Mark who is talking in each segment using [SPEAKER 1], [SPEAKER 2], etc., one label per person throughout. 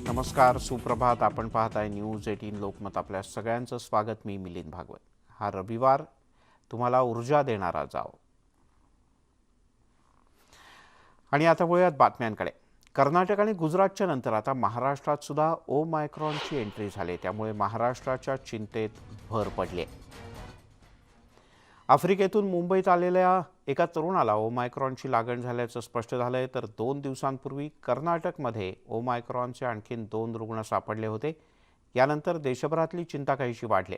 [SPEAKER 1] नमस्कार, सुप्रभात. आपण पाहताय न्यूज 18 लोकमत. आपल्या सगळ्यांचं स्वागत. मी मिलिंद भागवत. हा रविवार तुम्हाला ऊर्जा देणारा जाव. आणि आता वळूयात बातम्यांकडे. कर्नाटक आणि गुजरातच्या नंतर आता महाराष्ट्रात सुद्धा ओमायक्रॉनची एंट्री झाली. त्यामुळे महाराष्ट्राच्या चिंतेत भर पडली आहे. आफ्रिकेतून मुंबईत आलेल्या एका तरुणाला ओमायक्रॉनची लागण झाल्याचं स्पष्ट झालंय. तर 2 दिवसांपूर्वी कर्नाटकमध्ये ओमायक्रॉनचे आणखीन 2 रुग्ण सापडले होते. यानंतर देशभरातली चिंता काहीशी वाढली.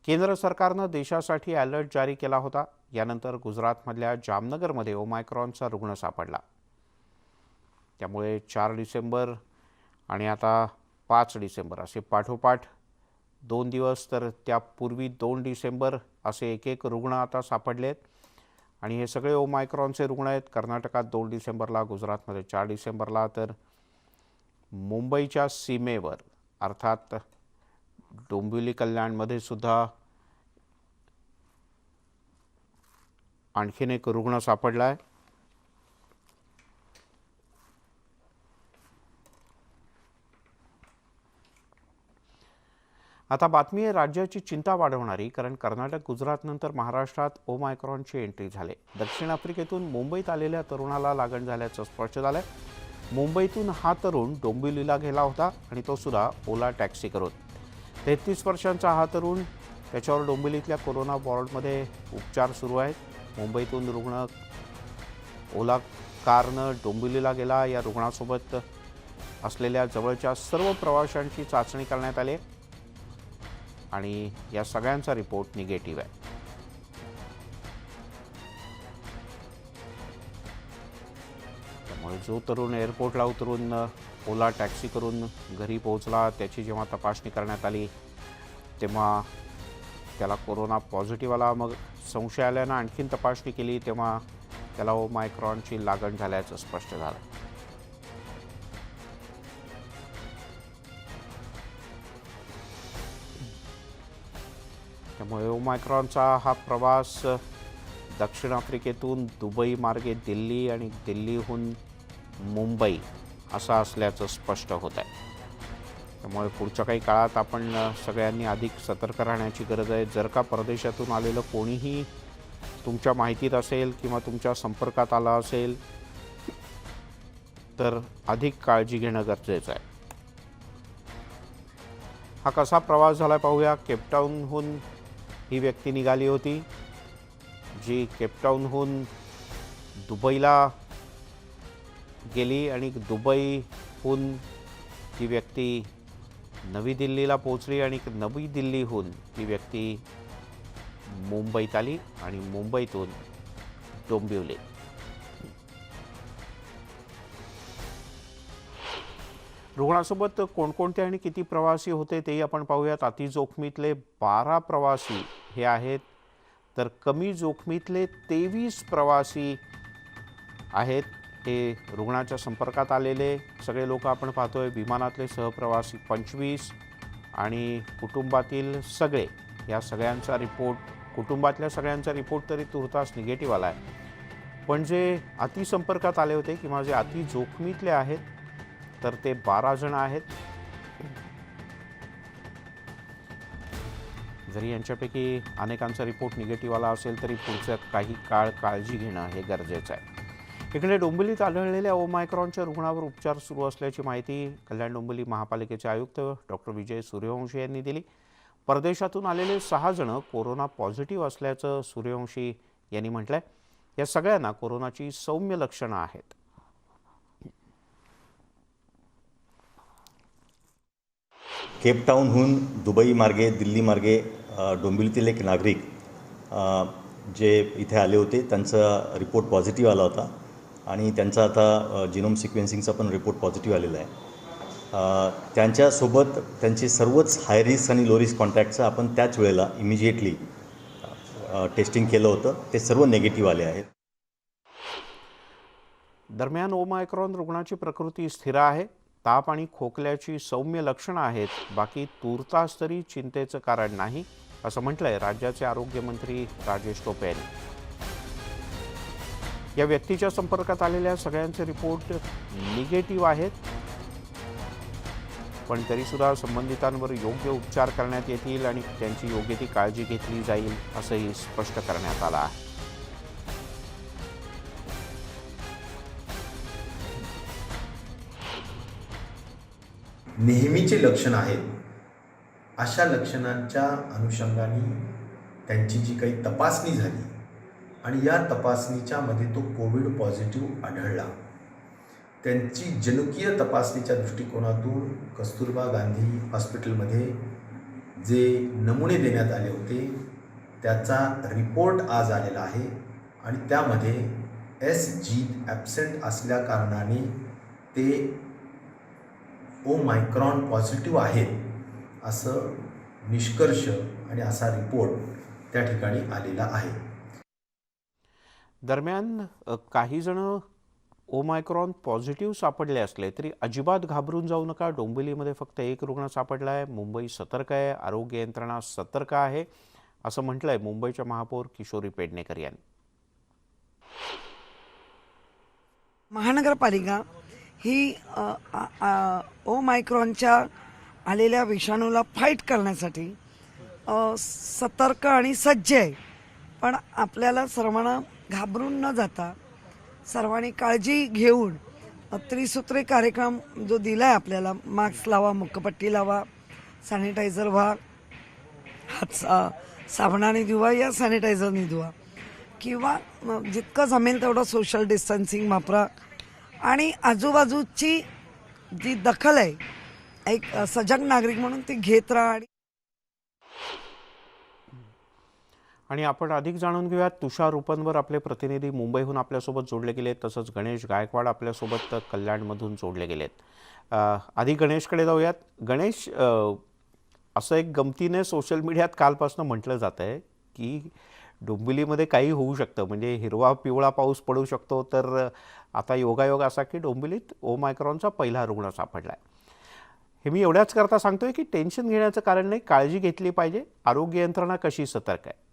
[SPEAKER 1] केंद्र सरकारनं देशासाठी अलर्ट जारी केला होता. यानंतर गुजरातमधल्या जामनगरमध्ये ओमायक्रॉनचा रुग्ण सापडला. त्यामुळे 4 डिसेंबर आणि आता 5 डिसेंबर असे पाठोपाठ 2 दिवस, तर त्यापूर्वी 2 डिसेंबर असे एक रुग्ण आता सापडलेत. आणि हे सगळे ओमायक्रॉनचे रुग्ण आहेत. कर्नाटकात 2 डिसेंबरला, गुजरातमध्ये 4 डिसेंबरला, तर मुंबईच्या सीमेवर अर्थात डोंबिवली कल्याणमध्ये सुद्धा आणखीन एक रुग्ण सापडला आहे. आता बातमी आहे राज्याची चिंता वाढवणारी, कारण कर्नाटक गुजरातनंतर महाराष्ट्रात ओमायक्रॉनची एंट्री झाली. दक्षिण आफ्रिकेतून मुंबईत आलेल्या तरुणाला लागण झाल्याचं स्पष्ट झालंय. मुंबईतून हा तरुण डोंबिवलीला गेला होता आणि तो सुद्धा ओला टॅक्सी करून. 33 वर्षांचा हा तरुण, त्याच्यावर डोंबिवलीतल्या कोरोना वॉर्डमध्ये उपचार सुरू आहेत. मुंबईतून रुग्ण ओला कारनं डोंबिवलीला गेला. या रुग्णासोबत असलेल्या जवळच्या सर्व प्रवाशांची चाचणी करण्यात आली आणि या सगळ्यांचा रिपोर्ट निगेटिव्ह आहे. त्यामुळे जो तरुण एअरपोर्टला उतरून ओला टॅक्सी करून घरी पोहोचला, त्याची जेव्हा तपासणी करण्यात आली तेव्हा त्याला कोरोना पॉझिटिव्ह आला. मग संशय आल्यानं आणखीन तपासणी केली तेव्हा त्याला ओमायक्रॉनची लागण झाल्याचं स्पष्ट झालं. त्यामुळे ओमायक्रॉनचा हा प्रवास दक्षिण आफ्रिकेतून दुबई मार्गे दिल्ली आणि दिल्लीहून मुंबई असा असल्याचं स्पष्ट होत आहे. त्यामुळे पुढच्या काही काळात आपण सगळ्यांनी अधिक सतर्क राहण्याची गरज आहे. जर का परदेशातून आलेलं कोणीही तुमच्या माहितीत असेल किंवा तुमच्या संपर्कात आलं असेल तर अधिक काळजी घेणं गरजेचं आहे. हा कसा प्रवास झाला पाहूया. केपटाऊनहून ही व्यक्ती निघाली होती, जी केपटाऊनहून दुबईला गेली आणि दुबईहून ती व्यक्ती नवी दिल्लीला पोहोचली आणि नवी दिल्लीहून ती व्यक्ती मुंबईत आली आणि मुंबईतून डोंबिवली. रुग्णासोबत कोणकोणते आणि किती प्रवासी होते तेही आपण पाहूयात. अति जोखमीतले 12 प्रवासी हे आहेत, तर कमी जोखमीतले 23 प्रवासी आहेत. हे रुग्णाच्या संपर्कात आलेले सगळे लोक आपण पाहतोय. विमानातले सहप्रवासी 25 आणि कुटुंबातील सगळे, या सगळ्यांचा रिपोर्ट, कुटुंबातल्या सगळ्यांचा रिपोर्ट तरी तुर्तास निगेटिव्ह आला आहे. पण जे अतिसंपर्कात आले होते किंवा जे अति जोखमीतले आहेत तर ते 12 जण आहेत. जरी यांच्यापैकी अनेकांचा रिपोर्ट निगेटिव्ह आला असेल तरी पुढच्या काही काळ काळजी घेणं हे गरजेचं आहे. इकडे डोंबिवलीत आढळलेल्या ओमायक्रॉनच्या रुग्णावर उपचार सुरू असल्याची माहिती कल्याण डोंबिवली महापालिकेचे आयुक्त डॉक्टर विजय सूर्यवंशी यांनी दिली. परदेशातून आलेले 6 जण कोरोना पॉझिटिव्ह असल्याचं सूर्यवंशी यांनी म्हटलंय. या सगळ्यांना कोरोनाची सौम्य लक्षणं आहेत.
[SPEAKER 2] केपटाऊनहून दुबई मार्गे दिल्ली मार्गे डोंबिवलीतील एक नागरिक जे इथे आले होते, त्यांचा रिपोर्ट पॉझिटिव्ह आला होता आणि त्यांचा आता जिनोम सिक्वेन्सिंगचा पण रिपोर्ट पॉझिटिव्ह आलेला आहे. त्यांच्यासोबत त्यांचे सर्वच हाय रिस्क आणि लो रिस्क कॉन्टॅक्टचं आपण त्याच वेळेला इमिजिएटली टेस्टिंग केलं होतं. ते सर्व निगेटिव्ह आले आहेत.
[SPEAKER 1] दरम्यान ओमायक्रॉन रुग्णाची प्रकृती स्थिर आहे. ताप आणि खोकल्याची सौम्य लक्षणं आहेत. बाकी तूर्तास तरी चिंतेचं कारण नाही, असं म्हटलंय राज्याचे आरोग्यमंत्री राजेश टोपे यांनी. या व्यक्तीच्या संपर्कात आलेल्या सगळ्यांचे रिपोर्ट निगेटिव्ह आहेत. पण तरीसुद्धा संबंधितांवर योग्य उपचार करण्यात येतील आणि त्यांची योग्य ती काळजी घेतली जाईल असंही स्पष्ट करण्यात आलं आहे.
[SPEAKER 3] नेहमीचे लक्षणं आहेत, अशा लक्षणांच्या अनुषंगाने त्यांची जी काही तपासणी झाली आणि या तपासणीच्या मध्ये तो कोविड पॉझिटिव्ह आढळला. त्यांची जनुकीय तपासणीच्या दृष्टिकोनातून कस्तुरबा गांधी हॉस्पिटलमध्ये जे नमुने देण्यात आले होते त्याचा रिपोर्ट आज आलेला आहे आणि त्यामध्ये SG ॲब्सेंट असल्या कारणाने ते ओमायक्रॉन पॉझिटिव्ह आहेत असं निष्कर्ष आणि असा रिपोर्ट त्या ठिकाणी आलेला आहे.
[SPEAKER 1] दरम्यान काही जण ओमायक्रॉन पॉझिटिव्ह सापडले असले तरी अजिबात घाबरून जाऊ नका. डोंबिवलीमध्ये फक्त एक रुग्ण सापडला आहे. मुंबई सतर्क आहे, आरोग्य यंत्रणा सतर्क आहे असं म्हटलंय मुंबईच्या महापौर किशोरी पेडणेकर यांनी.
[SPEAKER 4] महानगरपालिका ही ओमायक्रॉनच्या आलेल्या विषाणूला फाईट करण्यासाठी सतर्क आणि सज्ज आहे. पण आपल्याला सर्वांना घाबरून न जाता सर्वांनी काळजी घेऊन त्रिसूत्री कार्यक्रम जो दिला आहे आपल्याला, मास्क लावा, मुखपट्टी लावा, सॅनिटायझर व्हा, हात साबणाने धुवा या सॅनिटायझरने धुवा, किंवा जितकं जमेल तेवढं सोशल डिस्टन्सिंग वापरा आणि आजूबाजूची जी दखल आहे एक सजग नागरिक म्हणून ती घेत राहा.
[SPEAKER 1] आणि आपण अधिक जाणून घेऊयात. तुषार उपनवर आपले प्रतिनिधी मुंबईहून आपल्यासोबत जोडले गेलेत, तसंच गणेश गायकवाड आपल्यासोबत कल्याणमधून जोडले गेलेत. आधी गणेशकडे जाऊयात. गणेश, असं एक गमतीने सोशल मीडियात कालपासून म्हटलं जात आहे की डोंबिवलीमध्ये काही होऊ शकतं, म्हणजे हिरवा पिवळा पाऊस पडू शकतो. तर आता योगायोग असा की डोंबिवलीत ओमायक्रॉनचा पहिला रुग्ण सापडला आहे. हे मी एवढ्याच करता सांगतोय की टेन्शन घेण्याचं कारण नाही, काळजी घेतली पाहिजे. आरोग्य यंत्रणा कशी सतर्क आहे.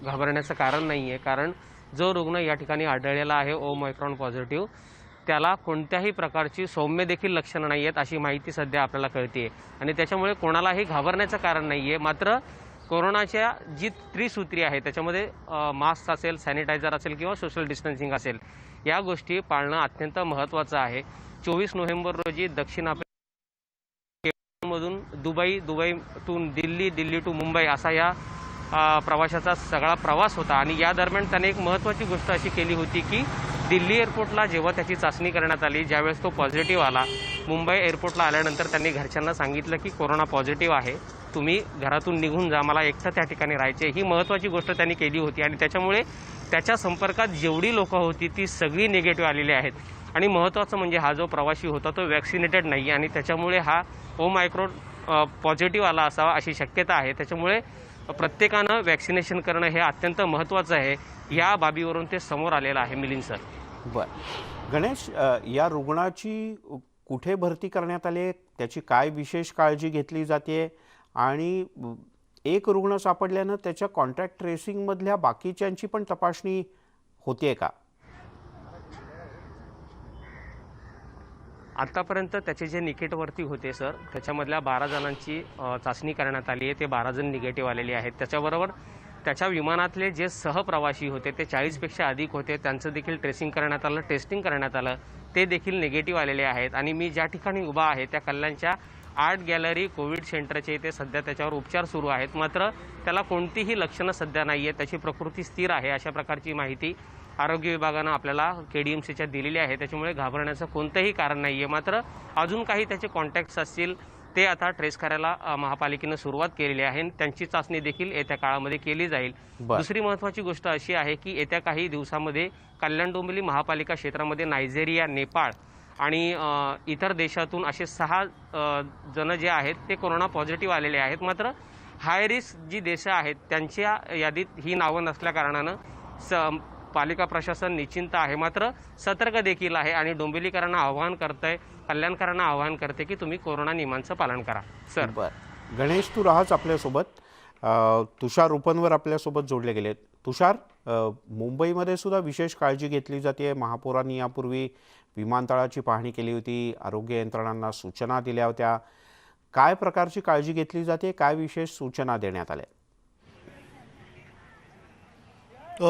[SPEAKER 5] घाबरण्याचं कारण नाही आहे, कारण जो रुग्ण या ठिकाणी आढळलेला आहे ओमायक्रॉन पॉझिटिव्ह, त्याला कोणत्याही प्रकारची सौम्य देखील लक्षणं नाही आहेत अशी माहिती सध्या आपल्याला कळते आणि त्याच्यामुळे कोणालाही घाबरण्याचं कारण नाही आहे. मात्र कोरोनाच्या जी त्रिसूत्री आहे त्याच्यामध्ये मास्क असेल, सॅनिटायझर असेल किंवा सोशल डिस्टन्सिंग असेल, या गोष्टी पाळणं अत्यंत महत्त्वाचं आहे. 24 नोव्हेंबर रोजी दक्षिण आफ्रिकेमधून दुबईतून दिल्ली टू मुंबई असा या प्रवाशाचा सगळा प्रवास होता आणि या दरम्यान त्याने एक महत्त्वाची गोष्ट अशी केली होती की दिल्ली एअरपोर्टला जेव्हा त्याची चाचणी करण्यात आली, ज्यावेळेस तो पॉझिटिव्ह आला, मुंबई एअरपोर्टला आल्यानंतर त्यांनी घरच्यांना सांगितलं की कोरोना पॉझिटिव्ह आहे, तुम्ही घरातून निघून जा, मला एकटं त्या ठिकाणी राहायचे. ही महत्त्वाची गोष्ट त्यांनी केली होती आणि त्याच्यामुळे त्याच्या संपर्कात जेवढी लोकं होती ती सगळी निगेटिव्ह आलेली आहेत. आणि महत्त्वाचं म्हणजे हा जो प्रवासी होता तो वॅक्सिनेटेड नाही आणि त्याच्यामुळे हा ओमायक्रॉन पॉझिटिव्ह आला असावा अशी शक्यता आहे. त्याच्यामुळे प्रत्येकानं वॅक्सिनेशन करणं हे अत्यंत महत्त्वाचं आहे. या बाबीवरून ते समोर आलेलं आहे. मिलिंद सर.
[SPEAKER 1] बरं गणेश, या रुग्णाची कुठे भरती करण्यात आली आहे, त्याची काय विशेष काळजी घेतली जाते आणि एक रुग्ण सापडल्यानं त्याच्या कॉन्टॅक्ट ट्रेसिंगमधल्या बाकीच्यांची पण तपासणी होते का?
[SPEAKER 5] आतापर्यंत त्याचे जे निगेटिव्हवरती होते सर, त्याच्यामधल्या 12 जणांची चाचणी करण्यात आली आहे. ते 12 जण निगेटिव्ह आलेले आहेत. त्याच्याबरोबर त्याच्या विमानातले जे सहप्रवासी होते ते 40पेक्षा अधिक होते, त्यांचं देखील ट्रेसिंग करण्यात आलं, टेस्टिंग करण्यात आलं, ते देखील निगेटिव्ह आलेले आहेत. आणि मी ज्या ठिकाणी उभा आहे त्या कल्याणच्या आर्ट गॅलरी कोविड सेंटरचे इथे सध्या त्याच्यावर उपचार सुरू आहेत. मात्र त्याला कोणतीही लक्षणं सध्या नाही आहेत, त्याची प्रकृती स्थिर आहे अशा प्रकारची माहिती आरोग्य विभागानं आपल्याला KDMCच्या दिलेली आहे. त्याच्यामुळे घाबरण्याचं कोणतंही कारण नाही आहे. मात्र अजून काही त्याचे कॉन्टॅक्ट्स असतील ते आता ट्रेस करायला महापालिकेनं सुरुवात केलेली आहे. त्यांची चाचणी देखील येत्या काळामध्ये केली जाईल. दुसरी महत्त्वाची गोष्ट अशी आहे की येत्या काही दिवसामध्ये कल्याण डोंबिवली महापालिका क्षेत्रामध्ये नायजेरिया, नेपाळ आणि इतर देशातून असे 6 जण जे आहेत ते कोरोना पॉझिटिव्ह आलेले आहेत. मात्र हाय रिस्क जी देशं आहेत त्यांच्या यादीत ही नावं नसल्या कारणानं पालिका प्रशासन निश्चिंत आहे, मात्र सतर्क देखील आहे आणि डोंबिवलीकरांना आवाहन करतंय, कल्याणकरांना आवाहन करते की तुम्ही कोरोना नियमांचं पालन करा. सर.
[SPEAKER 1] बरं गणेश, तू राहाच आपल्यासोबत. तुषार रुपनवर आपल्यासोबत जोडले गेलेत. तुषार, मुंबईमध्ये सुद्धा विशेष काळजी घेतली जाते. महापौरांनी यापूर्वी विमानतळाची पाहणी केली होती, आरोग्य यंत्रणांना सूचना दिल्या होत्या. काय प्रकारची काळजी घेतली जाते, काय विशेष सूचना देण्यात आल्या?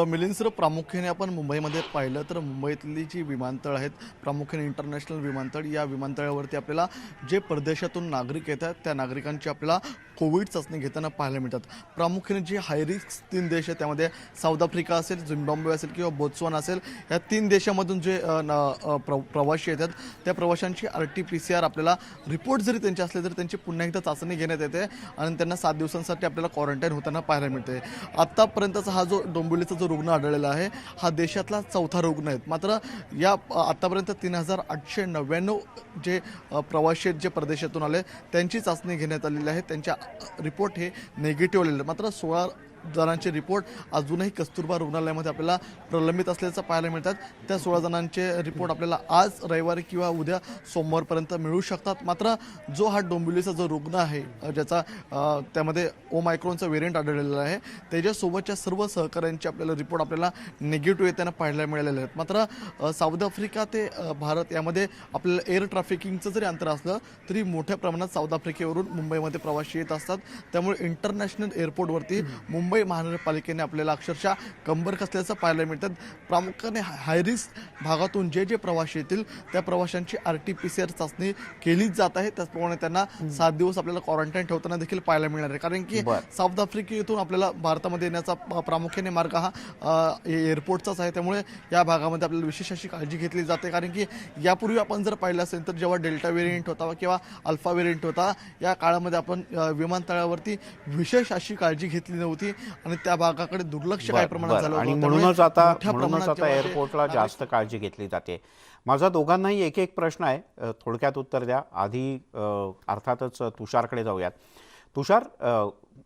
[SPEAKER 6] मिलिंद सर, प्रामुख्याने आपण मुंबईमध्ये पाहिलं तर मुंबईतली जी विमानतळ आहेत, प्रामुख्याने इंटरनॅशनल विमानतळ, या विमानतळावरती आपल्याला जे परदेशातून नागरिक येतात त्या नागरिकांची आपल्याला कोविड चाचणी घेताना पाहायला मिळतात. प्रामुख्याने जे हायरिस्क 3 देश आहेत त्यामध्ये साऊथ आफ्रिका असेल, झिम्बाब्वे असेल किंवा बोत्सवाना असेल, या 3 देशामधून जे प्रवासी येतात त्या प्रवाशांची RT-PCR आपल्याला रिपोर्ट जरी त्यांचे असले तरी त्यांची पुन्हा एकदा चाचणी घेण्यात येते आणि त्यांना 7 दिवसांसाठी आपल्याला क्वारंटाईन होताना पाहायला मिळते. आत्तापर्यंतचा हा जो डोंबिवलीचा जो रुग्ण आढळलेला आहे हा देशातला 4था रुग्ण आहे. मात्र या आत्तापर्यंत 3899 जे प्रवासी आहेत जे परदेशातून आले त्यांची चाचणी घेण्यात आलेली आहे. त्यांच्या रिपोर्ट हे निगेटिव्ह आलेले. मात्र 16 जणांचे रिपोर्ट अजूनही कस्तुरबा रुग्णालयामध्ये आपल्याला प्रलंबित असल्याचं पाहायला मिळतात. त्या 16 जणांचे रिपोर्ट आपल्याला आज रविवारी किंवा उद्या सोमवारपर्यंत मिळू शकतात. मात्र जो हा डोंबिवलीचा जो रुग्ण आहे ज्याचा त्यामध्ये ओमायक्रॉनचा व्हेरियंट आढळलेला आहे त्याच्यासोबतच्या सर्व सहकाऱ्यांचे आपल्याला रिपोर्ट आपल्याला निगेटिव्ह येताना पाहायला मिळालेले आहेत. मात्र साऊथ आफ्रिका ते भारत यामध्ये आपल्याला एअर ट्रॅफिकिंगचं जरी अंतर असलं तरी मोठ्या प्रमाणात साऊथ आफ्रिकेवरून मुंबईमध्ये प्रवासी येत असतात. त्यामुळे इंटरनॅशनल एअरपोर्टवरती मुंबई महानगरपालिकेने आपल्याला अक्षरशः कंबर कसल्याचं पाहायला मिळतात. प्रामुख्याने हायरिस्क भागातून जे जे प्रवासी येतील त्या प्रवाशांची RT-PCR चाचणी केलीच जात आहे. त्याचप्रमाणे त्यांना 7 दिवस आपल्याला क्वारंटाईन ठेवताना देखील पाहायला मिळणार आहे. कारण की साऊथ आफ्रिकेतून आपल्याला भारतामध्ये येण्याचा प्रामुख्याने मार्ग हा एअरपोर्टचाच आहे. त्यामुळे या भागामध्ये आपल्याला विशेष अशी काळजी घेतली जाते. कारण की यापूर्वी आपण जर पाहिलं असेल तर जेव्हा डेल्टा व्हेरियंट होता किंवा अल्फा व्हेरियंट होता या काळामध्ये आपण विमानतळावरती विशेष अशी काळजी घेतली नव्हती आणि त्या भागाकडे दुर्लक्ष काही प्रमाणात झालं
[SPEAKER 1] आणि
[SPEAKER 6] होतं.
[SPEAKER 1] म्हणूनच
[SPEAKER 6] त्यामुळे
[SPEAKER 1] आता एअरपोर्टला जास्त काळजी घेतली जाते. माझा दोघांनाही एक एक प्रश्न आहे, थोडक्यात उत्तर द्या. आधी अर्थातच तुषारकडे जाऊयात. तुषार,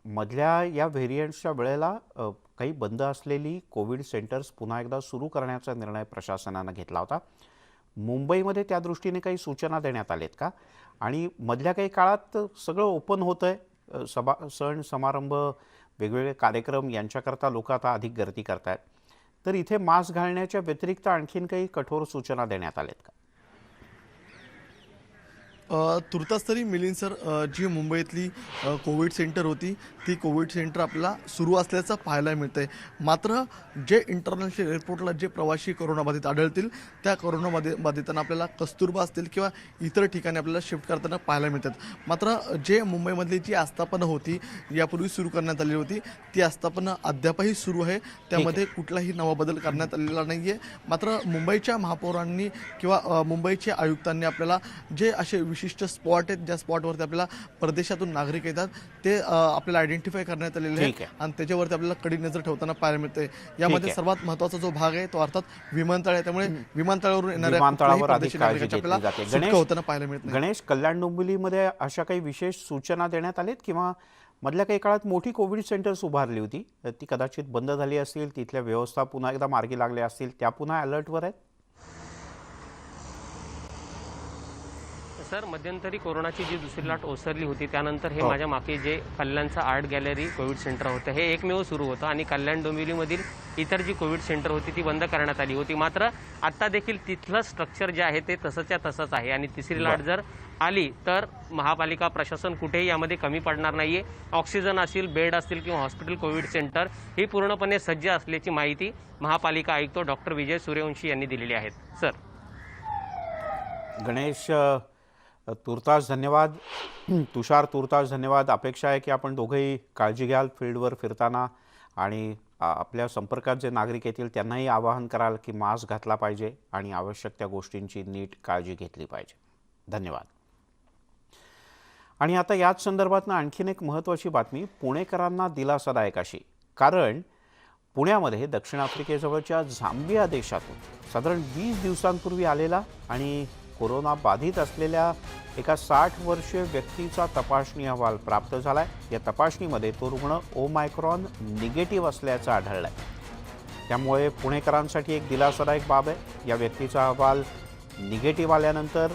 [SPEAKER 1] मधल्या या व्हेरियंट्सच्या वेळेला काही बंद असलेली कोविड सेंटर्स पुन्हा एकदा सुरू करण्याचा निर्णय प्रशासनानं घेतला होता. मुंबईमध्ये त्या दृष्टीने काही सूचना देण्यात आल्यात का? आणि मधल्या काही काळात सगळं ओपन होतं आहे, सण समारंभ, वेगवेगळे कार्यक्रम यांच्याकरता लोक आता अधिक गर्दी करत आहेत. तर इथे मास्क घालण्याच्या व्यतिरिक्त आणखीन काही कठोर सूचना देण्यात आल्यात का?
[SPEAKER 6] तुर्तास तरी मिलिंद सर, जी मुंबईतली कोविड सेंटर होती ती कोविड सेंटर आपल्याला सुरू असल्याचं पाहायला मिळतं आहे. मात्र जे इंटरनॅशनल एअरपोर्टला जे प्रवासी कोरोनाबाधित आढळतील त्या बाधितांना आपल्याला कस्तुरबा असतील किंवा इतर ठिकाणी आपल्याला शिफ्ट करताना पाहायला मिळतात. मात्र जे मुंबईमधली जी आस्थापनं होती यापूर्वी सुरू करण्यात आली होती ती आस्थापनं अद्यापही सुरू आहे. त्यामध्ये कुठलाही नवा बदल करण्यात आलेला नाही आहे. मात्र मुंबईच्या महापौरांनी किंवा मुंबईच्या आयुक्तांनी आपल्याला जे असे विशिष्ट स्पॉट आहेत ज्या स्पॉटवरती आपल्याला परदेशातून नागरिक येतात ते आपल्याला आयडेंटिफाय करण्यात आलेले आहे आणि त्याच्यावरती आपल्याला कडी नजर ठेवताना पाहायला मिळते. यामध्ये सर्वात महत्त्वाचा जो भाग आहे तो अर्थात विमानतळ आहे. त्यामुळे विमानतळावरून येणाऱ्या होताना पाहायला मिळत नाही.
[SPEAKER 1] गणेश, कल्याण डोंबिवलीमध्ये अशा काही विशेष सूचना देण्यात आल्यात किंवा मधल्या काही काळात मोठी कोविड सेंटर्स उभारली होती ती कदाचित बंद झाली असतील, तिथल्या व्यवस्था पुन्हा एकदा मार्गी लागल्या असतील, त्या पुन्हा अलर्टवर आहेत?
[SPEAKER 5] सर, मध्यंतरी कोरोनाची जी दुसरी लाट ओसरली होती त्यानंतर हे माझ्या मागे जे कल्याणचं आर्ट गॅलरी कोविड सेंटर होतं हे एकमेव सुरू होतं आणि कल्याण डोंबिवलीमधील इतर जी कोविड सेंटर होती ती बंद करण्यात आली होती. मात्र आता देखील तिथलं स्ट्रक्चर जे आहे ते तसंच्या तसंच आहे आणि तिसरी लाट जर आली तर महापालिका प्रशासन कुठेही यामध्ये कमी पडणार नाहीये. ऑक्सिजन असेल, बेड असतील किंवा हॉस्पिटल कोविड सेंटर ही पूर्णपणे सज्ज असल्याची माहिती महापालिका आयुक्त डॉक्टर विजय सूर्यवंशी यांनी दिलेली आहे. सर,
[SPEAKER 1] गणेश तुर्तास धन्यवाद. तुषार तुर्तास धन्यवाद. अपेक्षा आहे की आपण दोघंही काळजी घ्याल फील्डवर फिरताना आणि आपल्या संपर्कात जे नागरिक येतील त्यांनाही आवाहन कराल की मास्क घातला पाहिजे आणि आवश्यक त्या गोष्टींची नीट काळजी घेतली पाहिजे. धन्यवाद. आणि आता याच संदर्भातनं आणखीन एक महत्त्वाची बातमी पुणेकरांना दिलासादायक अशी. कारण पुण्यामध्ये दक्षिण आफ्रिकेजवळच्या झांबिया देशातून साधारण 20 दिवसांपूर्वी आलेला आणि कोरोना बाधित असलेल्या एका 60 वर्षीय व्यक्तीचा तपासणी अहवाल प्राप्त झाला आहे. या तपासणीमध्ये तो रुग्ण ओमायक्रॉन निगेटिव्ह असल्याचं आढळलं आहे. त्यामुळे पुणेकरांसाठी एक दिलासादायक बाब आहे. या व्यक्तीचा अहवाल निगेटिव्ह आल्यानंतर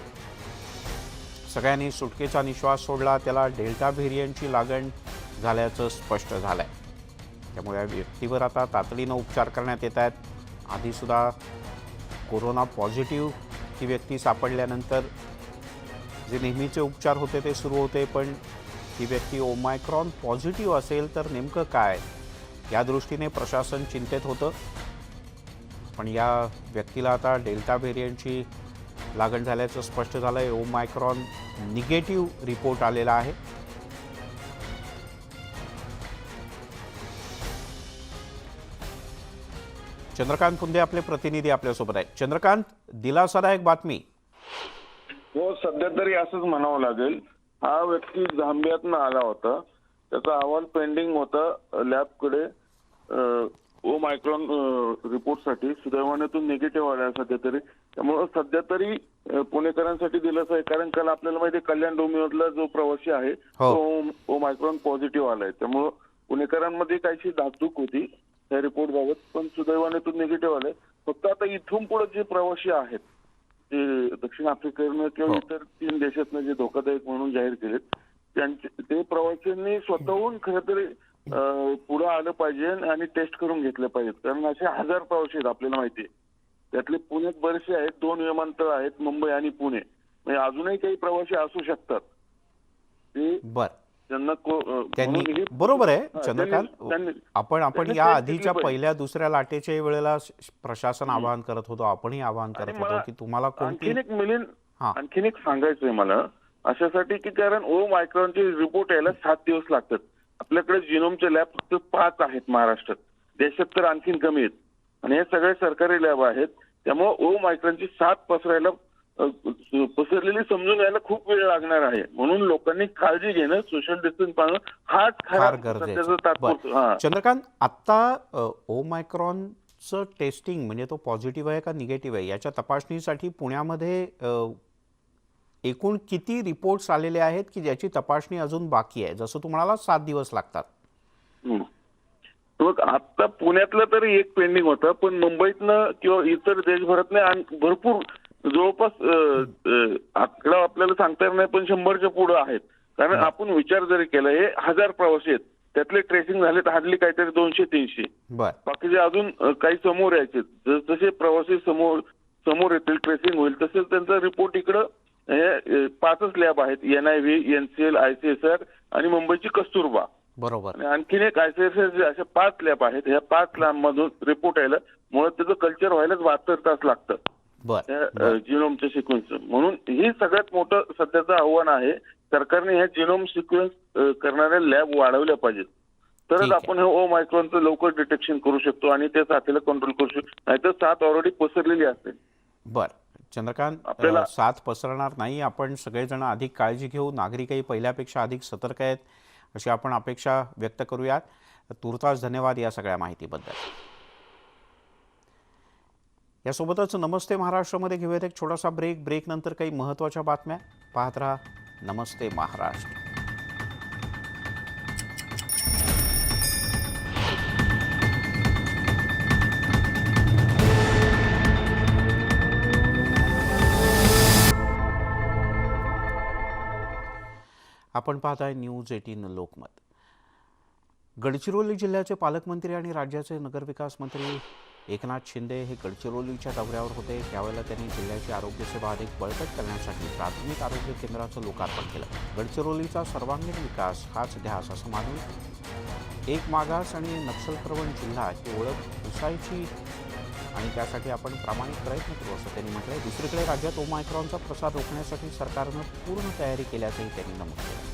[SPEAKER 1] सगळ्यांनी सुटकेचा निश्वास सोडला. त्याला डेल्टा व्हेरियंटची लागण झाल्याचं स्पष्ट झालं आहे. त्यामुळे या व्यक्तीवर आता तातडीनं उपचार करण्यात येत आहेत. आधीसुद्धा कोरोना पॉझिटिव्ह ही व्यक्ती सापडल्यानंतर जे नेहमीचे उपचार होते ते सुरू होते, पण ही व्यक्ती ओमायक्रॉन पॉझिटिव्ह असेल तर नेमकं काय या दृष्टीने प्रशासन चिंतेत होतं. पण या व्यक्तीला आता डेल्टा व्हेरियंटची लागण झाल्याचं स्पष्ट झालं आहे. ओमायक्रॉन निगेटिव्ह रिपोर्ट आलेला आहे. चंद्रकांत पुंदे आपले प्रतिनिधी आपल्यासोबत आहेत. चंद्रकांत, दिलासादायक बातमी.
[SPEAKER 7] हो, सध्या तरी असंच म्हणावं लागेल. हा व्यक्ती झांबियातनं आला होता, त्याचा अहवाल पेंडिंग होता लॅबकडे ओमायक्रॉन रिपोर्टसाठी. सुदैवाने तो निगेटिव्ह आला सध्या तरी. त्यामुळं सध्या तरी पुणेकरांसाठी दिलासा आहे, कारण काल आपल्याला माहिती आहे कल्याण डोंबिवलीमधला जो प्रवासी आहे तो ओमायक्रॉन पॉझिटिव्ह आलाय. त्यामुळं पुणेकरांमध्ये काहीशी धाकधूक होती या रिपोर्ट बाबत, पण सुदैवाने तो निगेटिव्ह आलाय. फक्त आता इथून पुढे जे प्रवासी आहेत ते दक्षिण आफ्रिकेनं किंवा इतर 3 देशातनं जे धोकादायक म्हणून जाहीर केलेत, ते प्रवाशांनी स्वतःहून खरं तरी पुढे आलं पाहिजे आणि टेस्ट करून घेतले पाहिजेत. कारण असे 1000 प्रवासी आहेत आपल्याला माहिती आहे. त्यातले पुण्यात बरेचसे आहेत, 2 विमानतळ आहेत, मुंबई आणि पुणे. म्हणजे अजूनही काही प्रवासी असू शकतात. ते त्यांना
[SPEAKER 1] त्यांनी बरोबर आहे चंद्रकांत. आपण या आधीच्या पहिल्या दुसऱ्या लाटेच्या वेळेला प्रशासन आवाहन करत होतो, आपणही आवाहन करत होतो की तुम्हाला
[SPEAKER 7] आणखीन एक सांगायचंय मला अशासाठी की कारण ओमायक्रॉनचे रिपोर्ट यायला 7 दिवस लागतात. आपल्याकडे जिनोमचे लॅब फक्त 5 आहेत महाराष्ट्रात, देशात तर आणखीन कमी आहेत आणि हे सगळे सरकारी लॅब आहेत. त्यामुळे ओमायक्रॉनची साथ पसरलेली समजून यायला खूप वेळ लागणार आहे. म्हणून लोकांनी काळजी घेणं, सोशल डिस्टन्स पाळणं हाच
[SPEAKER 1] फार गरजेचं. चंद्रकांत, आता ओमायक्रॉनचं टेस्टिंग म्हणजे तो पॉझिटिव्ह आहे का निगेटिव्ह आहे याच्या तपासणीसाठी पुण्यामध्ये एकूण किती रिपोर्ट्स आलेले आहेत की ज्याची तपासणी अजून बाकी आहे? जसं तुम्हाला 7 दिवस लागतात.
[SPEAKER 7] बघ, आता पुण्यातलं तरी एक पेंडिंग होतं, पण मुंबईतनं किंवा इतर देशभरातनं भरपूर जवळपास आकडा आपल्याला सांगता येणार नाही, पण 100च्या पुढे आहेत. कारण आपण विचार जरी केला, हे 1000 प्रवासी आहेत, त्यातले ट्रेसिंग झालेत हार्डली काहीतरी 200-300. बाकीचे अजून काही समोर यायचे. जसे प्रवासी समोर येतील, ट्रेसिंग होईल, तसेच त्यांचा रिपोर्ट इकडं हे 5च लॅब आहेत, NIV, NCL, ICSR आणि मुंबईची कस्तुरबा.
[SPEAKER 1] बरोबर.
[SPEAKER 7] आणखीन एक ICSR, अशा 5 लॅब आहेत. ह्या 5 लॅबमधून रिपोर्ट यायला मुळे त्याचं कल्चर व्हायलाच 72 तास लागतात जिनोमच्या सिक्वेन्स. म्हणून ही सगळ्यात मोठं सध्याचं आव्हान आहे. सरकारने ह्या जिनोम सिक्वेन्स करणाऱ्या लॅब वाढवल्या पाहिजेत, तरच आपण हे ओमायक्रॉनचं लवकर डिटेक्शन करू शकतो आणि त्या साथीला कंट्रोल करू शकतो. नाहीतर साथ ऑलरेडी पसरलेली असते.
[SPEAKER 1] बरं चंद्रकांत, साथ पसरणार नाही. आपण सगळेजण अधिक काळजी घेऊ. नागरिकही पहिल्यापेक्षा अधिक सतर्क आहेत अशी आपण अपेक्षा व्यक्त करूयात. तुर्तास धन्यवाद या सगळ्या माहितीबद्दल. यासोबतच नमस्ते महाराष्ट्रामध्ये घेऊयात एक छोटासा ब्रेक नंतर काही महत्त्वाच्या बातम्या. पाहत रहा नमस्ते महाराष्ट्र. आपण पाहताय न्यूज 18 लोकमत. गडचिरोली जिल्ह्याचे पालकमंत्री आणि राज्याचे नगरविकास मंत्री एकनाथ शिंदे हे गडचिरोलीच्या दौऱ्यावर होते. त्यावेळेला त्यांनी जिल्ह्याची आरोग्यसेवा अधिक बळकट करण्यासाठी प्राथमिक आरोग्य केंद्राचं लोकार्पण केलं. गडचिरोलीचा सर्वांगीण विकास हाच ध्यास असं मानून एक मागास आणि नक्षलप्रवण जिल्हा ही ओळख पुसायची आणि त्यासाठी आपण प्रामाणिक प्रयत्न करू असं त्यांनी म्हटलंय. दुसरीकडे राज्यात ओमायक्रॉनचा प्रसार रोखण्यासाठी सरकारनं पूर्ण तयारी केल्याचंही त्यांनी नमूद केलं.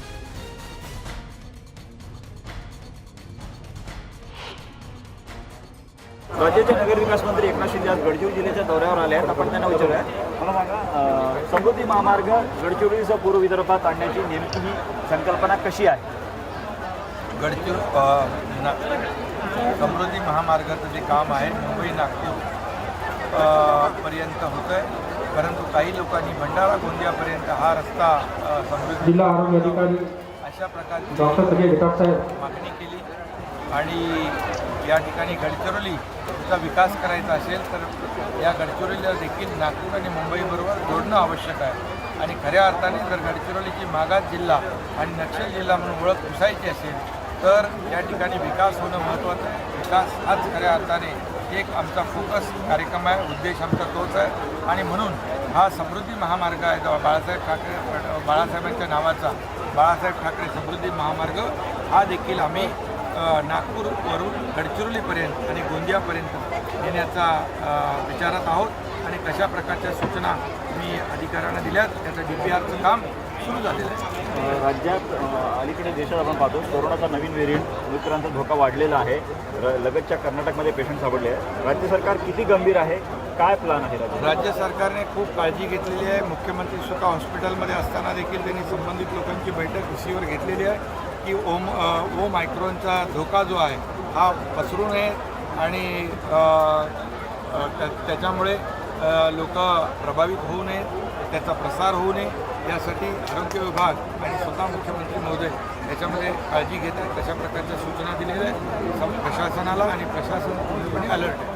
[SPEAKER 8] राज्याचे नगरविकास मंत्री एकनाथ शिंदे आज गडचिरोली जिल्ह्याच्या दौऱ्यावर आले आहेत. आपण त्यांना विचारूया, मला सांगा, समृद्धी महामार्ग गडचिरोलीचा पूर्व विदर्भात आणण्याची नेमकी ही संकल्पना कशी आहे?
[SPEAKER 9] समृद्धी महामार्गाचं जे काम आहे मुंबई नागपूर पर्यंत होतं आहे, परंतु काही लोकांनी भंडारा गोंदियापर्यंत हा रस्ता समृद्धी
[SPEAKER 10] जिल्हा आरोग्य अधिकारी
[SPEAKER 9] अशा प्रकारची मागणी केली. आणि या ठिकाणी गडचिरोलीचा विकास करायचा असेल तर या गडचिरोलीला देखील नागपूर आणि मुंबईबरोबर जोडणं आवश्यक आहे. आणि खऱ्या अर्थाने जर गडचिरोलीची मागास जिल्हा आणि नक्षल जिल्हा म्हणून ओळख पुसायची असेल तर या ठिकाणी विकास होणं महत्त्वाचं आहे. विकास हाच खऱ्या अर्थाने एक आमचा फोकस कार्यक्रम आहे, उद्देश आमचा तोच आहे. आणि म्हणून हा समृद्धी महामार्ग आहे जो बाळासाहेबांच्या नावाचा बाळासाहेब ठाकरे समृद्धी महामार्ग हा देखील आम्ही नागपूरवरून गडचिरोलीपर्यंत आणि गोंदियापर्यंत नेण्याचा विचारात आहोत. आणि कशा प्रकारच्या सूचना मी अधिकाऱ्यांना दिल्यात त्याचं DPRचं काम सुरू झालेलं आहे.
[SPEAKER 8] राज्यात अलीकडे देशात आपण पाहतो कोरोनाचा नवीन व्हेरियंट मृत्यूंचा धोका वाढलेला आहे. लगतच्या कर्नाटकमध्ये पेशंट सापडले आहे. राज्य सरकार किती गंभीर आहे, काय प्लॅन आहे
[SPEAKER 9] राज्य सरकारने खूप काळजी घेतलेली आहे. मुख्यमंत्री स्वतः हॉस्पिटलमध्ये असताना देखील त्यांनी संबंधित लोकांची बैठक रिसीवर घेतलेली आहे की ओमायक्रॉनचा धोका जो आहे हा पसरू नये आणि त्याच्यामुळे लोक प्रभावित होऊ नयेत, त्याचा प्रसार होऊ नये यासाठी आरोग्य विभाग आणि स्वतः मुख्यमंत्री महोदय याच्यामध्ये काळजी घेत आहेत. तशा प्रकारच्या सूचना दिलेल्या आहेत प्रशासनाला आणि प्रशासन पूर्णपणे अलर्ट आहे.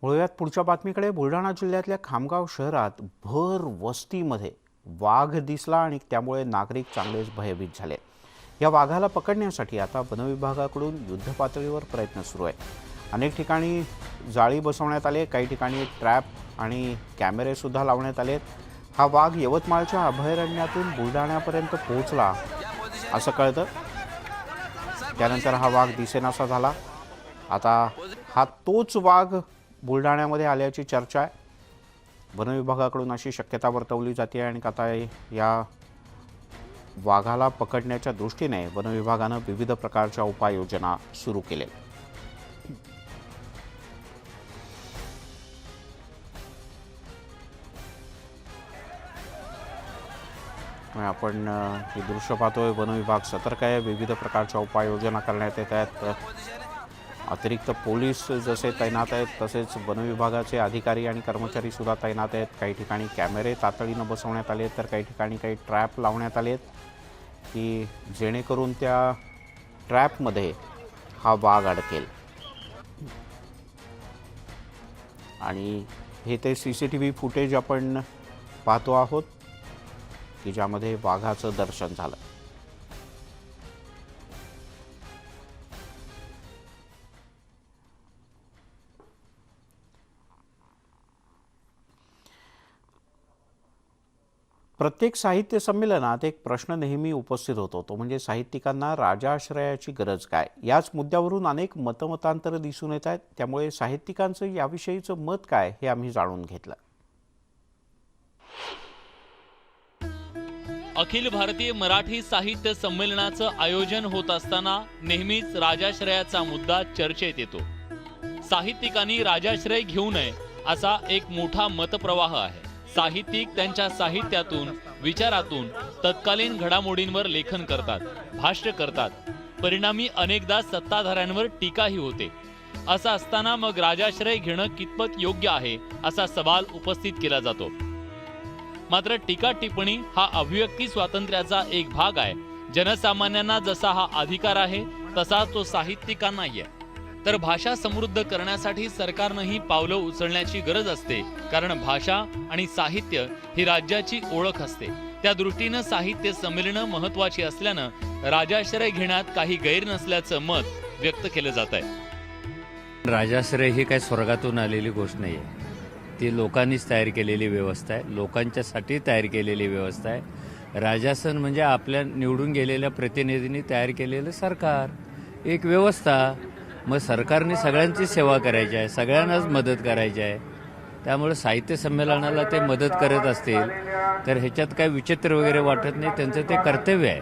[SPEAKER 1] वळूयात पुढच्या बातमीकडे. बुलढाणा जिल्ह्यातल्या खामगाव शहरात भर वस्तीमध्ये वाघ दिसला आणि त्यामुळे नागरिक चांगलेच भयभीत झाले. या वाघाला पकडण्यासाठी आता वनविभागाकडून युद्धपातळीवर प्रयत्न सुरू आहे. अनेक ठिकाणी जाळी बसवण्यात आली, काही ठिकाणी ट्रॅप आणि कॅमेरेसुद्धा लावण्यात आलेत. हा वाघ यवतमाळच्या अभयारण्यातून बुलढाण्यापर्यंत पोहोचला असं कळतं. त्यानंतर हा वाघ दिसेनासा झाला. आता हा तोच वाघ बुलढाण्यामध्ये आल्याची चर्चा आहे. वनविभागाकडून अशी शक्यता वर्तवली जाते आणि आता या वाघाला पकडण्याच्या दृष्टीने वनविभागानं विविध प्रकारच्या उपाययोजना सुरू केल्या. आपण हे दृश्य पाहतोय. वनविभाग सतर्क आहे. विविध प्रकारच्या उपाययोजना करण्यात येत आहेत. अतिरिक्त पोलीस जसे तैनात आहेत तसेच वनविभागाचे अधिकारी आणि कर्मचारी सुद्धा तैनात आहेत. काही ठिकाणी कॅमेरे तातडीनं बसवण्यात आले तर काही ठिकाणी काही ट्रॅप लावण्यात आलेत की जेणेकरून त्या ट्रॅपमध्ये हा वाघ अडकेल. आणि हे ते CCTV फुटेज आपण पाहतो आहोत की ज्यामध्ये वाघाचं दर्शन झालं. प्रत्येक साहित्य संमेलनात एक प्रश्न नेहमी उपस्थित होतो, तो म्हणजे साहित्यिकांना राजाश्रयाची गरज काय. याच मुद्द्यावरून अनेक मतमतांतर दिसून येत आहेत. त्यामुळे साहित्यिकांचं याविषयीचं मत काय हे आम्ही जाणून घेतलं.
[SPEAKER 10] अखिल भारतीय मराठी साहित्य संमेलनाचं आयोजन होत असताना नेहमीच राजाश्रयाचा मुद्दा चर्चेत येतो. साहित्यिकांनी राजाश्रय घेऊ नये असा एक मोठा मतप्रवाह आहे. साहित्यिक त्यांच्या साहित्यातून विचारातून तत्कालीन घडामोडींवर लेखन करतात, भाष्य करतात. परिणामी अनेकदा सत्ताधाऱ्यांवर टीकाही होते. असं असताना मग राजाश्रय घेणं कितपत योग्य आहे असा सवाल उपस्थित केला जातो. मात्र टीका टिप्पणी हा अभिव्यक्ती स्वातंत्र्याचा एक भाग आहे. जनसामान्यांना जसा हा अधिकार आहे तसा तो साहित्यिकांनाही आहे. तर भाषा समृद्ध करण्यासाठी सरकारनंही पावलं उचलण्याची गरज असते, कारण भाषा आणि साहित्य ही राज्याची ओळख असते. त्या दृष्टीनं साहित्य संमेलनं महत्वाची असल्यानं राजाश्रय घेण्यात काही गैर नसल्याचं मत व्यक्त केलं जात आहे.
[SPEAKER 11] राजाश्रय ही काही स्वर्गातून आलेली गोष्ट नाही आहे. ती लोकांनीच तयार केलेली व्यवस्था आहे, लोकांच्यासाठी तयार केलेली व्यवस्था आहे. राजासन म्हणजे आपल्या निवडून गेलेल्या प्रतिनिधींनी तयार केलेलं सरकार, एक व्यवस्था. मग सरकारने सगळ्यांची सेवा करायची आहे, सगळ्यांनाच मदत करायची आहे. त्यामुळे साहित्य संमेलनाला ते मदत करत असतील तर ह्याच्यात काही विचित्र वगैरे वाटत नाही. त्यांचं ते कर्तव्य आहे.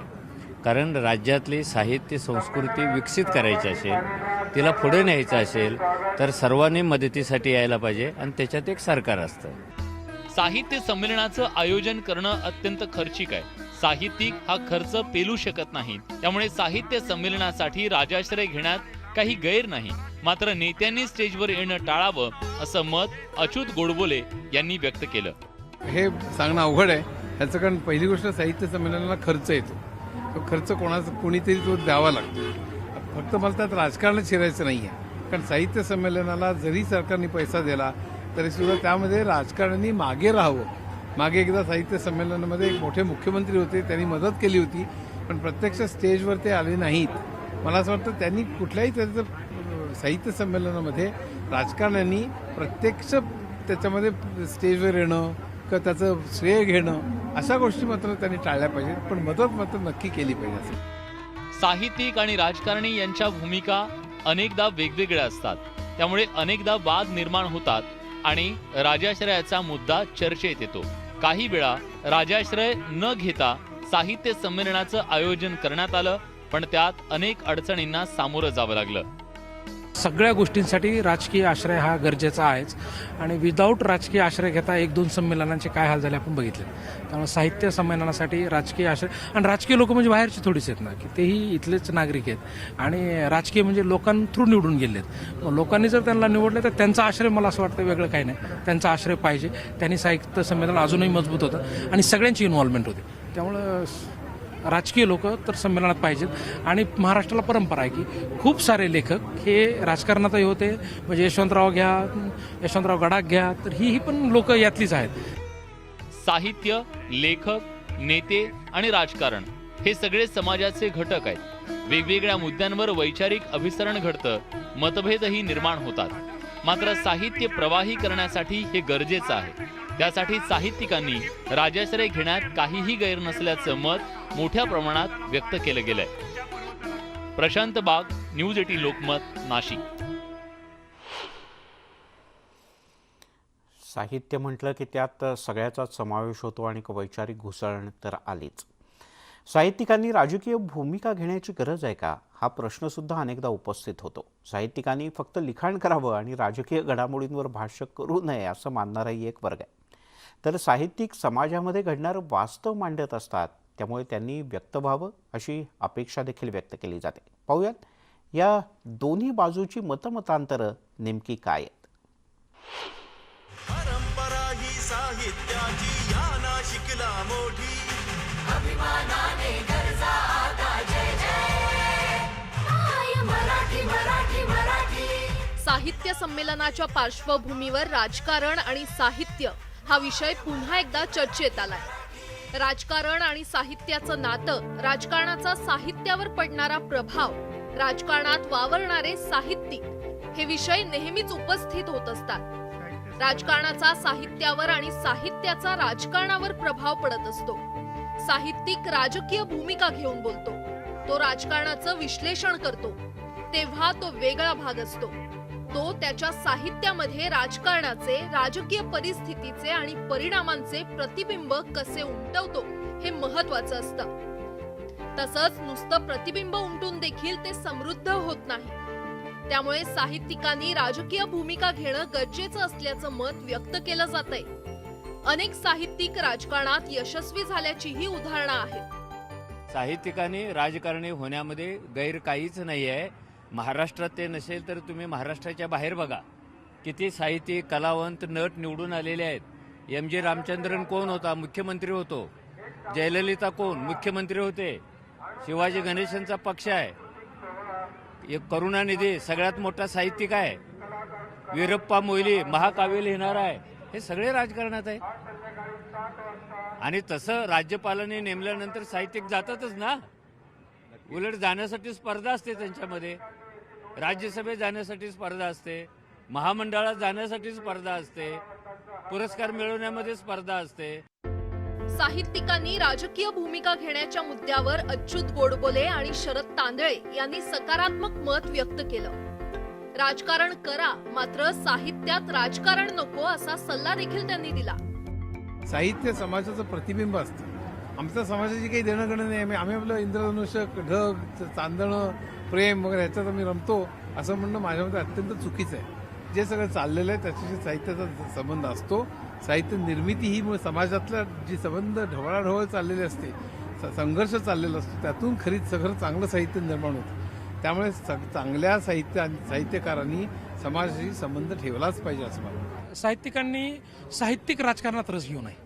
[SPEAKER 11] कारण राज्यातली साहित्य संस्कृती विकसित करायची असेल, तिला पुढे न्यायचं असेल तर सर्वांनी मदतीसाठी यायला पाहिजे आणि त्याच्यात एक सरकार असतं.
[SPEAKER 10] साहित्य संमेलनाचं आयोजन करणं अत्यंत खर्चिक आहे. साहित्यिक हा खर्च पेलू शकत नाही. त्यामुळे साहित्य संमेलनासाठी राजाश्रय घेण्यात काही गैर नाही. मात्र नेत्यांनी स्टेजवर येणं टाळावं असं मत अच्युत गोडबोले यांनी व्यक्त केलं.
[SPEAKER 12] हे सांगणं अवघड आहे ह्याचं, कारण पहिली गोष्ट साहित्य संमेलनाला खर्च येतो. तो खर्च कोणीतरी तो द्यावा लागतो. फक्त मला त्यात राजकारण शिरायचं नाही आहे, कारण साहित्य संमेलनाला जरी सरकारने पैसा दिला तरी सुद्धा त्यामध्ये राजकारणी मागे राहावं. मागे एकदा साहित्य संमेलनामध्ये एक मोठे मुख्यमंत्री होते, त्यांनी मदत केली होती पण प्रत्यक्ष स्टेजवर ते आले नाहीत. मला असं वाटतं त्यांनी कुठल्याही त्याचं साहित्य संमेलनामध्ये राजकारण्यांनी प्रत्यक्ष त्याच्यामध्ये स्टेजवर येणं किंवा त्याचं श्रेय घेणं अशा गोष्टी मात्र त्यांनी टाळल्या पाहिजेत, पण मदत मात्र नक्की केली पाहिजे असं.
[SPEAKER 10] साहित्यिक आणि राजकारणी यांच्या भूमिका अनेकदा वेगवेगळ्या असतात, त्यामुळे अनेकदा वाद निर्माण होतात आणि राजाश्रयाचा मुद्दा चर्चेत येतो. काही वेळा राजाश्रय न घेता साहित्य संमेलनाचं आयोजन करण्यात आलं, पण त्यात अनेक अडचणींना सामोरं जावं लागलं.
[SPEAKER 13] सगळ्या गोष्टींसाठी राजकीय आश्रय हा गरजेचा आहेच आणि विदाऊट राजकीय आश्रय घेता 1-2 संमेलनांचे काय हाल झाले आपण बघितले. त्यामुळे साहित्य संमेलनासाठी राजकीय आश्रय, आणि राजकीय लोक म्हणजे बाहेरचे थोडीच आहेत ना, की तेही इथलेच नागरिक आहेत आणि राजकीय म्हणजे लोकांथ्रू निवडून गेलेत. लोकांनी जर त्यांना निवडलं तर त्यांचा आश्रय, मला असं वाटतं वेगळं काही नाही, त्यांचा आश्रय पाहिजे. त्यांनी साहित्य संमेलन अजूनही मजबूत होतं आणि सगळ्यांची इन्व्हॉल्वमेंट होते. त्यामुळं राजकीय लोक तर संमेलनात पाहिजेत. आणि महाराष्ट्राला परंपरा आहे की खूप सारे लेखक हे राजकारणातही होते, म्हणजे यशवंतराव घ्या, यशवंतराव गडाख घ्या, तर ही पण लोक यातलीच आहेत.
[SPEAKER 10] साहित्य, लेखक, नेते आणि राजकारण हे सगळे समाजाचे घटक आहेत. वेगवेगळ्या मुद्द्यांवर वैचारिक अभिसरण घडतं, मतभेदही निर्माण होतात. मात्र साहित्य प्रवाही करण्यासाठी हे गरजेचं आहे. त्यासाठी साहित्यिकांनी राजाश्रय घेण्यात काहीही गैर नसल्याचं मत मोठ्या प्रमाणात व्यक्त केलं गेलंय. प्रशांत बाग, न्यूज 18 लोकमत, नाशिक.
[SPEAKER 1] साहित्य म्हटलं की त्यात सगळ्याचाच समावेश होतो आणि वैचारिक घुसळण तर आलीच. साहित्यिकांनी राजकीय भूमिका घेण्याची गरज आहे का, हा प्रश्नसुद्धा अनेकदा उपस्थित होतो. साहित्यिकांनी फक्त लिखाण करावं आणि राजकीय घडामोडींवर भाष्य करू नये असं मानणाराही एक वर्ग आहे. तर साहित्यिक समाजामध्ये घडणारं वास्तव मांडत असतात, त्यामुळे त्यांनी व्यक्त व्हावं अशी अपेक्षा देखील व्यक्त केली जाते. पाहूयात या दोन्ही बाजूची मतमतांतरं नेमकी काय आहेत.
[SPEAKER 14] परंपरा ही साहित्याची या नाशिकला मोठी, अभिमानाने गरजा आता जय जय मराठी मराठी मराठी.
[SPEAKER 15] साहित्य संमेलनाच्या पार्श्वभूमीवर राजकारण आणि साहित्य हा विषय पुन्हा एकदा चर्चेत आलाय. राजकारण आणि साहित्याचं नातं, राजकारणाचा साहित्यावर पडणारा प्रभाव, राजकारणात वावरणारे साहित्यिक हे विषय नेहमीच उपस्थित होत असतात. राजकारणाचा साहित्यावर आणि साहित्याचा राजकारणावर प्रभाव पडत असतो. साहित्यिक राजकीय भूमिका घेऊन बोलतो, तो राजकारणाचं विश्लेषण करतो, तेव्हा तो वेगळा भाग असतो. तो त्याच्या साहित्यामध्ये राजकारणाचे, राजकीय परिस्थितीचे आणि परिणामांचे प्रतिबिंब कसे उमटवतो हे महत्वाचं असतं. तसंच नुसतं प्रतिबिंब उमटून देखील ते समृद्ध होत नाही. त्यामुळे साहित्यिकांनी राजकीय भूमिका घेणं गरजेचं असल्याचं मत व्यक्त केलं जातंय. अनेक साहित्यिक राजकारणात यशस्वी झाल्याचीही उदाहरणं आहेत.
[SPEAKER 11] साहित्यिकांनी राजकारणी होण्यामध्ये गैर काहीच नाही आहे. महाराष्ट्रात ते नसेल तर तुम्ही महाराष्ट्राच्या बाहेर बघा, किती साहित्यिक, कलावंत, नट निवडून आलेले आहेत. MG रामचंद्रन कोण होता? मुख्यमंत्री होतो. जयललिता कोण? मुख्यमंत्री होते. शिवाजी गणेशांचा पक्ष आहे. एक करुणानिधी सगळ्यात मोठा साहित्यिक आहे. वीरप्पा मोईली महाकाव्य लिहिणार आहे. हे सगळे राजकारणात आहे. आणि तसं राज्यपालांनी नेमल्यानंतर साहित्यिक जातातच ना. उलट जाण्यासाठी स्पर्धा असते त्यांच्यामध्ये, राज्यसभेत जाण्यासाठी स्पर्धा असते, महामंडळात जाण्यासाठी स्पर्धा असते, पुरस्कार मिळवण्यामध्ये स्पर्धा असते.
[SPEAKER 15] साहित्यिकांनी राजकीय भूमिका घेण्याच्या मुद्द्यावर अच्युत गोडबोले आणि शरद तांदळे यांनी सकारात्मक मत व्यक्त केलं. राजकारण करा, मात्र साहित्यात राजकारण नको असा सल्ला देखील त्यांनी दिला.
[SPEAKER 12] साहित्य समाजाचं प्रतिबिंब असतं. आमच्या समाजाची काही देणं घेणं नाही. आम्ही आपलं इंद्रधनुष्य, ढग, चांदणं, प्रेम वगैरे ह्याच्यात आम्ही रमतो असं म्हणणं माझ्या मते अत्यंत चुकीचं आहे. जे सगळं चाललेलं आहे त्याच्याशी साहित्याचा संबंध असतो. साहित्य निर्मिती ही समाजातला जी संबंध ढवळाढवळ चाललेली असते, संघर्ष चाललेला असतो, त्यातून खरं चांगलं साहित्य निर्माण होतं. त्यामुळे चांगल्या साहित्यकारांनी समाजाशी संबंध ठेवलाच पाहिजे असं मला वाटतं.
[SPEAKER 13] साहित्यिकांनी साहित्यिक राजकारणात रस घेऊ नये.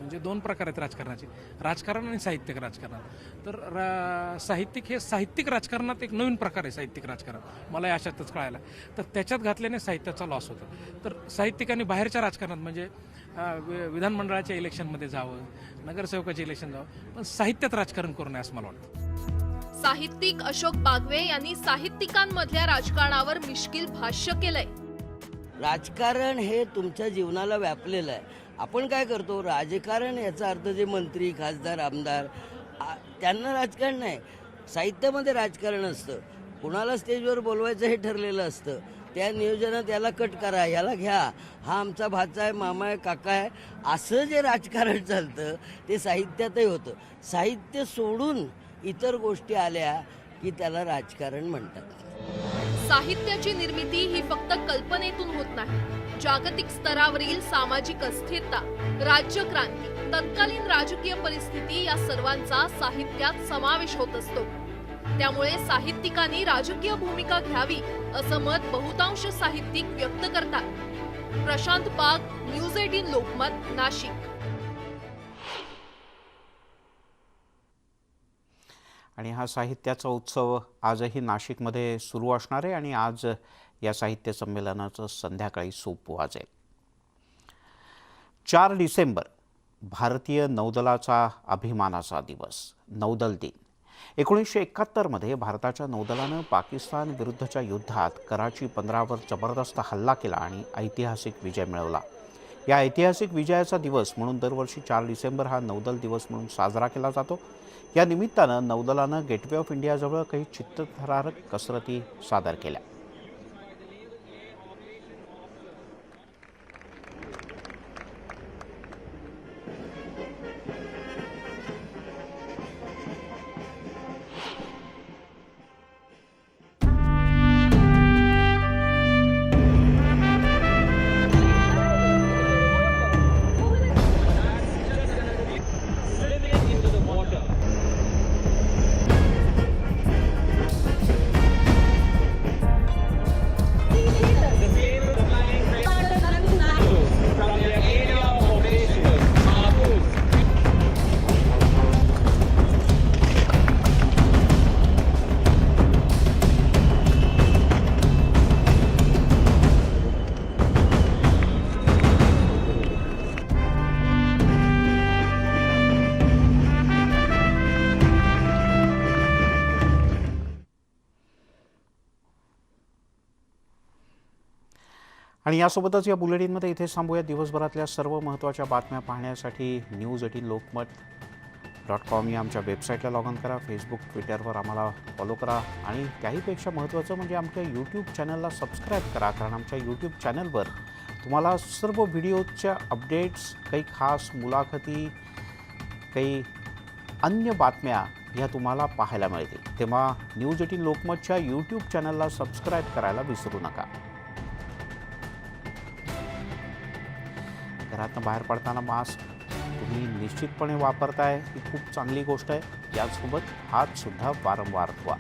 [SPEAKER 13] म्हणजे 2 प्रकार आहेत राजकारणाचे, राजकारण आणि साहित्यिक राजकारण. तर साहित्यिक हे साहित्यिक राजकारणात एक नवीन प्रकार आहे साहित्यिक राजकारण, मला या अशातच कळायला. तर त्याच्यात घातल्याने साहित्याचा लॉस होतो. तर साहित्यिकांनी बाहेरच्या राजकारणात म्हणजे विधानमंडळाच्या इलेक्शनमध्ये जावं, नगरसेवकाचे इलेक्शन जावं, पण साहित्यात राजकारण करू नये असं मला वाटतं.
[SPEAKER 15] साहित्यिक अशोक बागवे यांनी साहित्यिकांमधल्या राजकारणावर मिश्किल भाष्य केलंय.
[SPEAKER 16] राजकारण हे तुमच्या जीवनाला व्यापलेलं आहे. आपण काय करतो, राजकारण याचा अर्थ जे मंत्री, खासदार, आमदार त्यांना राजकारण नाही. साहित्यामध्ये राजकारण असतं. कुणाला स्टेजवर बोलवायचं हे ठरलेलं असतं. त्या नियोजनात याला कट करा, याला घ्या, हा आमचा भाचा आहे, मामा आहे, काका आहे, असं जे राजकारण चालतं ते साहित्यातही होतं. साहित्य सोडून इतर गोष्टी आल्या की त्याला राजकारण म्हणतात.
[SPEAKER 15] साहित्याची निर्मिती ही फक्त कल्पनेतून होत नाही. जागतिक स्तरावरील सामाजिक अस्थिरता, राज्यक्रांती, तत्कालीन राजकीय परिस्थिती या सर्वांचा साहित्यात समावेश होत असतो. त्यामुळे साहित्यिकांनी राजकीय भूमिका घ्यावी असं मत बहुतांश साहित्यिक व्यक्त करतात. प्रशांत पाग, न्यूज 18 लोकमत, नाशिक.
[SPEAKER 1] आणि हा साहित्याचा उत्सव आजही नाशिकमध्ये सुरू असणार आहे आणि आज या साहित्य संमेलनाचं संध्याकाळी सूप वाजेल. 4 डिसेंबर भारतीय नौदलाचा अभिमानाचा दिवस, नौदल दिन. 1971 भारताच्या नौदलानं पाकिस्तान विरुद्धच्या युद्धात कराची 15वर जबरदस्त हल्ला केला आणि ऐतिहासिक विजय मिळवला. या ऐतिहासिक विजयाचा दिवस म्हणून दरवर्षी 4 डिसेंबर हा नौदल दिवस म्हणून साजरा केला जातो. या निमित्तानं नौदलानं गेटवे ऑफ इंडियाजवळ काही चित्तथरारक कसरती सादर केल्या. आणि यासोबतच या बुलेटिनमध्ये इथे थांबूया. दिवसभरातल्या सर्व महत्त्वाच्या बातम्या पाहण्यासाठी news18lokmat.com या आमच्या वेबसाईटला लॉग इन करा. फेसबुक, ट्विटरवर आम्हाला फॉलो करा आणि त्याहीपेक्षा महत्त्वाचं म्हणजे आमच्या यूट्यूब चॅनलला सबस्क्राईब करा, कारण आमच्या यूट्यूब चॅनलवर तुम्हाला सर्व व्हिडिओच्या अपडेट्स, काही खास मुलाखती, काही अन्य बातम्या ह्या तुम्हाला पाहायला मिळतील. तेव्हा न्यूज 18 लोकमतच्या यूट्यूब चॅनलला सबस्क्राईब करायला विसरू नका. घरातनं बाहेर पडताना मास्क तुम्ही निश्चितपणे वापरताय ही खूप चांगली गोष्ट आहे. यासोबत हातसुद्धा वारंवार धुवा.